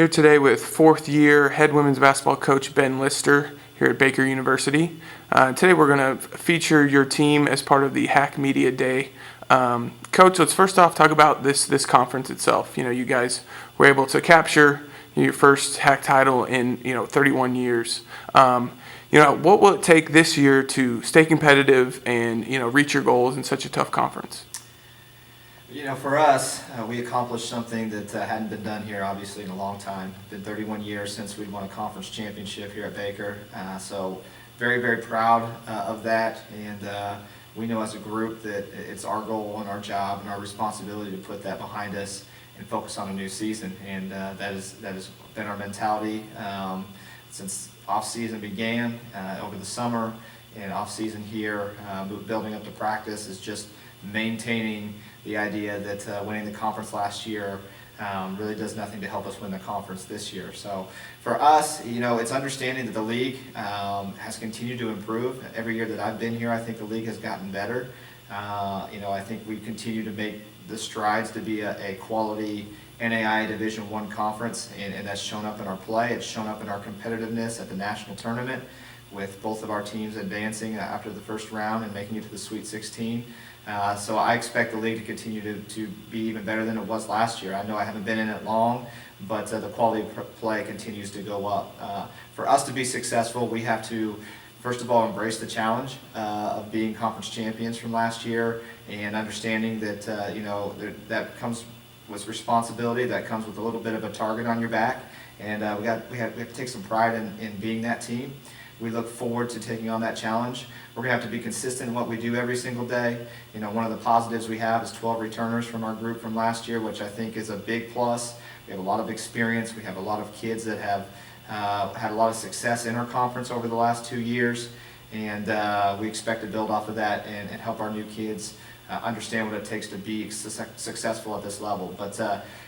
Here today with fourth-year head women's basketball coach Ben Lister here at Baker University. Today we're going to feature your team as part of the HAAC Media Day. Coach, let's first off talk about this conference itself. You know, you guys were able to capture your first HAAC title in 31 years. What will it take this year to stay competitive and reach your goals in such a tough conference? For us, we accomplished something that hadn't been done here, obviously, in a long time. It's been 31 years since we won a conference championship here at Baker. So very, very proud of that. And we know as a group that it's our goal and our job and our responsibility to put that behind us and focus on a new season. And that has been our mentality since off-season began over the summer. And off-season here, building up to practice is just maintaining the idea that winning the conference last year really does nothing to help us win the conference this year. So for us, it's understanding that the league has continued to improve. Every year that I've been here, I think the league has gotten better. I think we continue to make the strides to be a quality NAIA Division I conference, and that's shown up in our play. It's shown up in our competitiveness at the national tournament, with both of our teams advancing after the first round and making it to the Sweet 16. So I expect the league to continue to be even better than it was last year. I know I haven't been in it long, but the quality of play continues to go up. For us to be successful, we have to, first of all, embrace the challenge of being conference champions from last year, and understanding that that comes with responsibility, that comes with a little bit of a target on your back, and we have to take some pride in being that team. We look forward to taking on that challenge. We're going to have to be consistent in what we do every single day. One of the positives we have is 12 returners from our group from last year, which I think is a big plus. We have a lot of experience. We have a lot of kids that have had a lot of success in our conference over the last 2 years, and we expect to build off of that and help our new kids understand what it takes to be successful at this level. But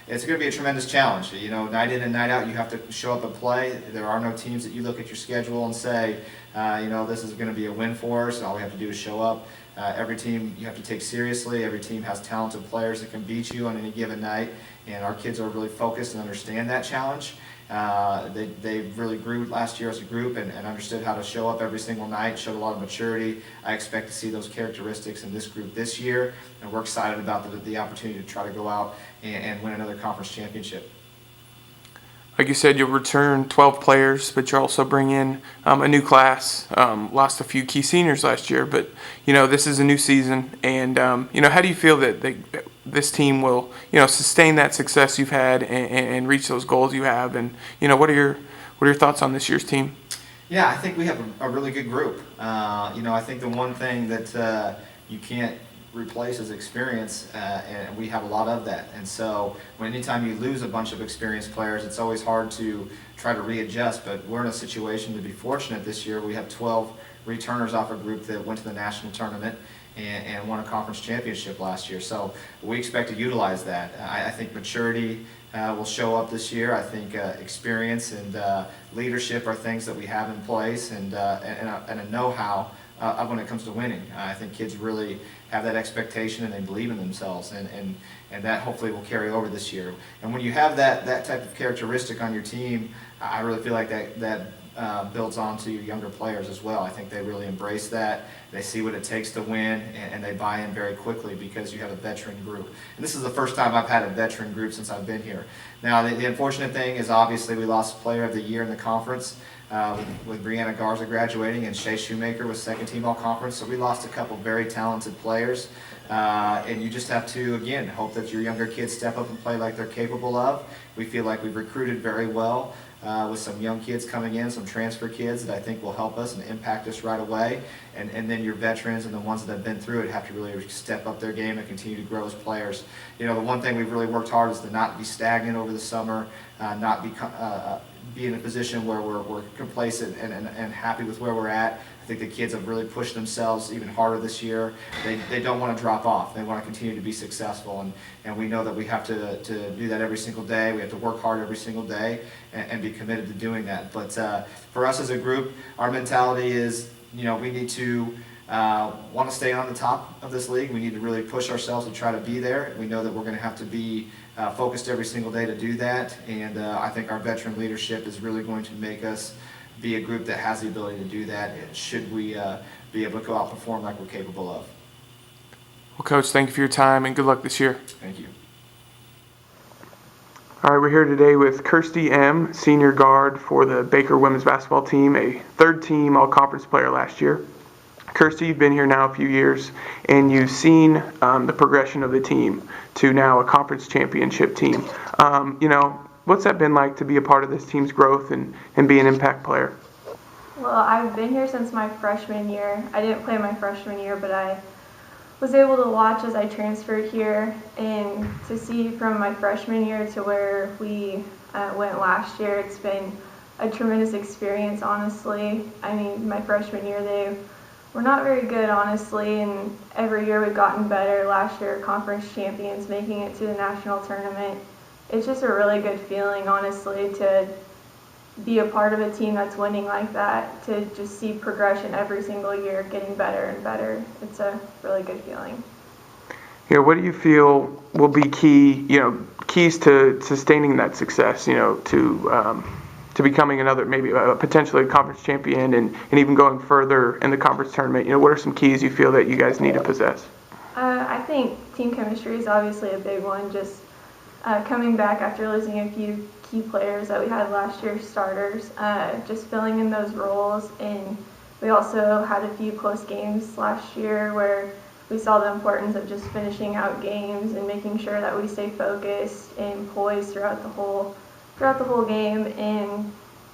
it's going to be a tremendous challenge. Night in and night out, you have to show up and play. There are no teams that you look at your schedule and say, this is going to be a win for us. All we have to do is show up. Every team you have to take seriously. Every team has talented players that can beat you on any given night, and our kids are really focused and understand that challenge. They really grew last year as a group and understood how to show up every single night, showed a lot of maturity. I expect to see those characteristics in this group this year, and we're excited about the opportunity to try to go out and win another conference championship. Like you said, you'll return 12 players, but you'll also bring in a new class. Lost a few key seniors last year, but this is a new season, and how do you feel that this team will sustain that success you've had and reach those goals you have? And what are your thoughts on this year's team? Yeah, I think we have a really good group. I think the one thing that you can't replace is experience, and we have a lot of that. And so anytime you lose a bunch of experienced players, it's always hard to try to readjust. But we're in a situation to be fortunate this year. We have 12 returners off a group that went to the national tournament and won a conference championship last year. So we expect to utilize that. I think maturity will show up this year. I think experience and leadership are things that we have in place, and a know-how when it comes to winning. I think kids really have that expectation, and they believe in themselves, and that hopefully will carry over this year. And when you have that type of characteristic on your team, I really feel like that builds on to your younger players as well. I think they really embrace that. They see what it takes to win, and they buy in very quickly because you have a veteran group. And this is the first time I've had a veteran group since I've been here. Now, the unfortunate thing is obviously we lost Player of the Year in the conference with Brianna Garza graduating, and Shea Shoemaker was second team all-conference. So we lost a couple very talented players. And you just have to, again, hope that your younger kids step up and play like they're capable of. We feel like we've recruited very well with some young kids coming in, some transfer kids that I think will help us and impact us right away. And then your veterans and the ones that have been through it have to really step up their game and continue to grow as players. The one thing we've really worked hard is to not be stagnant over the summer, not be in a position where we're complacent and happy with where we're at. I think the kids have really pushed themselves even harder this year. They don't want to drop off. They want to continue to be successful, and we know that we have to do that every single day. We have to work hard every single day and be committed to doing that. But for us as a group, our mentality is, we need to want to stay on the top of this league. We need to really push ourselves to try to be there. We know that we're going to have to be focused every single day to do that, and I think our veteran leadership is really going to make us be a group that has the ability to do that, should we be able to go out and perform like we're capable of. Well, Coach, thank you for your time and good luck this year. Thank you. All right, we're here today with Kyrstie Ehm, senior guard for the Baker women's basketball team, a third-team all-conference player last year. Kyrstie, you've been here now a few years, and you've seen the progression of the team to now a conference championship team. What's that been like to be a part of this team's growth and be an impact player? Well, I've been here since my freshman year. I didn't play my freshman year, but I was able to watch as I transferred here, and to see from my freshman year to where we went last year, it's been a tremendous experience, honestly. I mean, my freshman year, they were not very good, honestly, and every year we've gotten better. Last year, conference champions, making it to the national tournament. It's just a really good feeling, honestly, to be a part of a team that's winning like that, to just see progression every single year, getting better and better. It's a really good feeling. What do you feel will be keys to sustaining that success, to becoming another, maybe potentially a conference champion and even going further in the conference tournament? What are some keys you feel that you guys need to possess? I think team chemistry is obviously a big one. Just coming back after losing a few key players that we had last year, starters, just filling in those roles. And we also had a few close games last year where we saw the importance of just finishing out games and making sure that we stay focused and poised throughout the whole game, and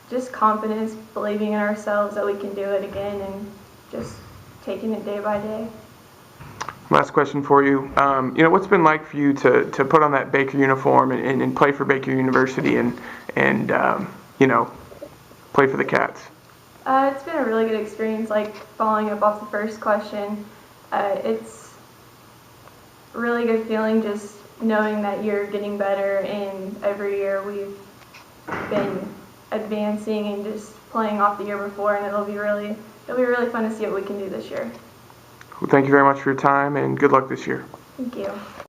just confidence, believing in ourselves that we can do it again, and just taking it day by day. Last question for you. What's it been like for you to put on that Baker uniform and play for Baker University and play for the Cats? It's been a really good experience. Like, following up off the first question, it's a really good feeling just knowing that you're getting better, and every year we've been advancing and just playing off the year before, and it'll be really fun to see what we can do this year. Well, thank you very much for your time and good luck this year. Thank you.